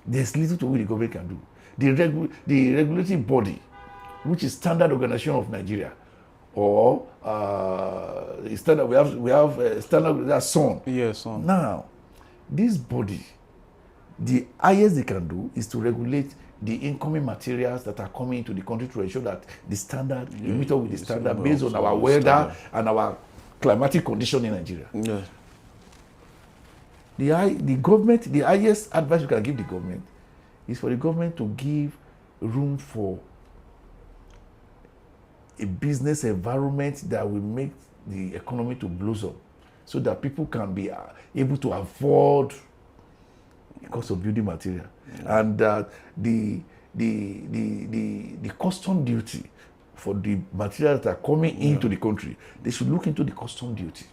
There's little to which the government can do. The regulatory body, which is Standard Organization of Nigeria, or standard, we have standard, that's SON.
Yes, SON.
Now, this body, the highest they can do is to regulate the incoming materials that are coming into the country to ensure that the standard, you meet up with the standard based on our weather and our climatic condition in Nigeria. The government, the highest advice you can give the government is for the government to give room for a business environment that will make the economy to blossom, so that people can be able to afford the cost of building material, and the custom duty for the materials that are coming into the country. They should look into the custom duty,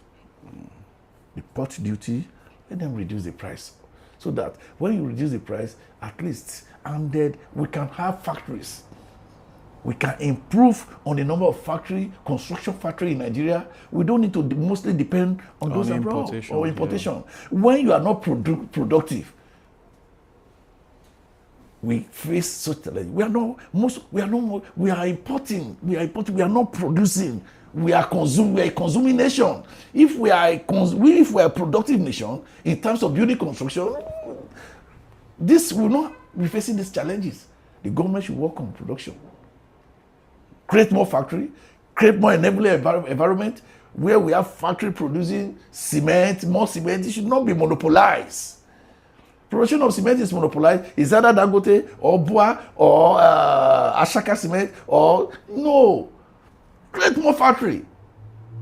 the port duty. Let them reduce the price, so that when you reduce the price, at least, and then we can have factories. We can improve on the number of construction factory in Nigeria. We don't need to mostly depend on those abroad or importation. Yeah. When you are not productive, we face such challenge. We are importing, we are not producing. We are a consuming nation. If we are a productive nation in terms of building construction, this will not be facing these challenges. The government should work on production. Create more factory, create more enabling environment where we have factory producing cement, more cement. It should not be monopolized. Production of cement is monopolized. Is either Dangote or Bua or Ashaka Cement or no. Create more factory.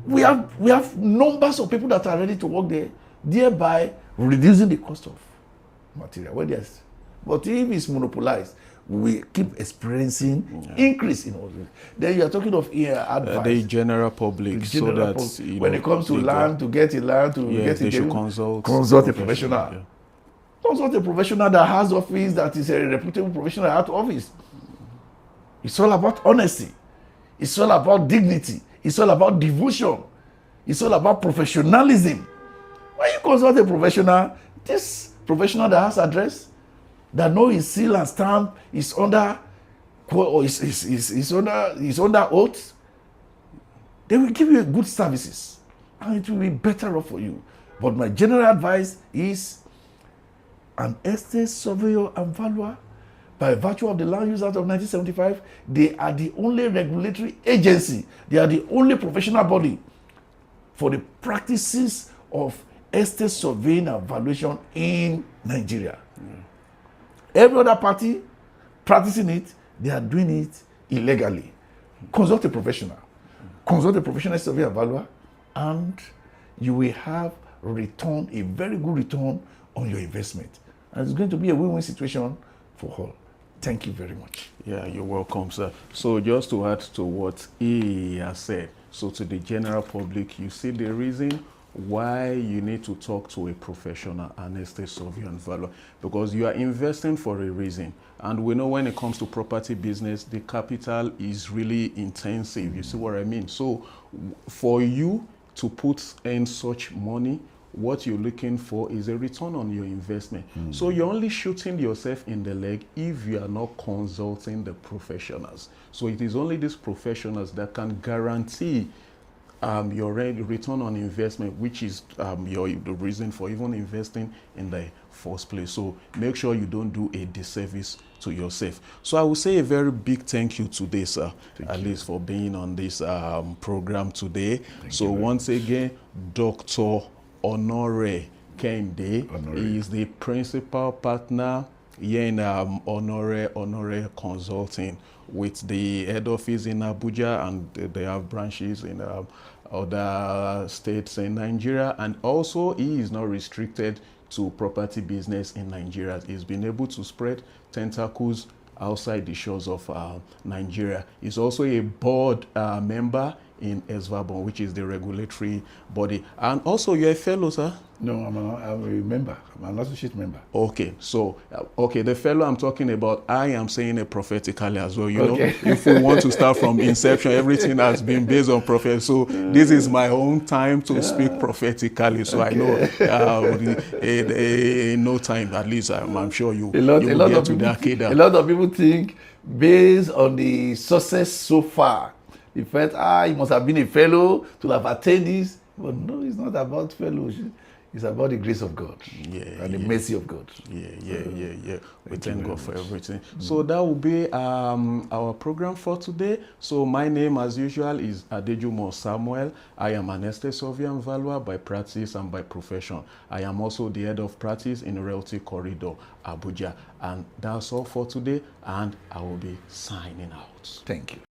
We have numbers of people that are ready to work there, thereby reducing the cost of material. But if it's monopolized, we keep experiencing increase in all this. Then you are talking of advice.
The general public, so that
when it comes to land, to get a land,
they should consult
a professional. Yeah. Consult a professional that has office, that is a reputable professional that has office. It's all about honesty. It's all about dignity. It's all about devotion. It's all about professionalism. When you consult a professional, this professional that has address, that know his seal and stamp, is under oath, they will give you good services, and it will be better off for you. But my general advice is an estate surveyor and valuer, by virtue of the Land Use Act of 1975, they are the only regulatory agency, they are the only professional body for the practices of estate surveying and valuation in Nigeria. Every other party practicing it, they are doing it illegally. Consult a professional. Consult a professional surveyor and valuer, and you will have a very good return on your investment. And it's going to be a win-win situation for all. Thank you very much.
Yeah, you're welcome, sir. So just to add to what he has said, so to the general public, you see the reason why you need to talk to a professional, an estate surveyor and valuer, because you are investing for a reason. And we know when it comes to property business, the capital is really intensive. You see what I mean? So for you to put in such money, what you're looking for is a return on your investment. So you're only shooting yourself in the leg if you are not consulting the professionals. So it is only these professionals that can guarantee your return on investment, which is the reason for even investing in the first place. So make sure you don't do a disservice to yourself. So I will say a very big thank you today, sir, at least for being on this program today. So once again, Dr. Honore Kende is the principal partner here in Honore Consulting, with the head office in Abuja, and they have branches in other states in Nigeria. And also, he is not restricted to property business in Nigeria. He's been able to spread tentacles outside the shores of Nigeria. He's also a board member in ESVABON, which is the regulatory body. And also, you're a fellow, sir?
No, I'm a member. I'm an associate member.
Okay, so, the fellow I'm talking about, I am saying it prophetically as well. You know, if we want to start from inception, everything has been based on prophecy. So this is my own time to speak prophetically. So I know in no time, at least, I'm sure you will get to the arcade.
A lot of people think, based on the success so far, the fact, he must have been a fellow to have attained this. But no, it's not about fellowship. It's about the grace of God and the mercy of God.
We thank God for everything. So that will be our program for today. So my name, as usual, is Adejumo Samuel. I am an estate surveyor and valuer by practice and by profession. I am also the head of practice in Realty Corridor, Abuja. And that's all for today, and I will be signing out.
Thank you.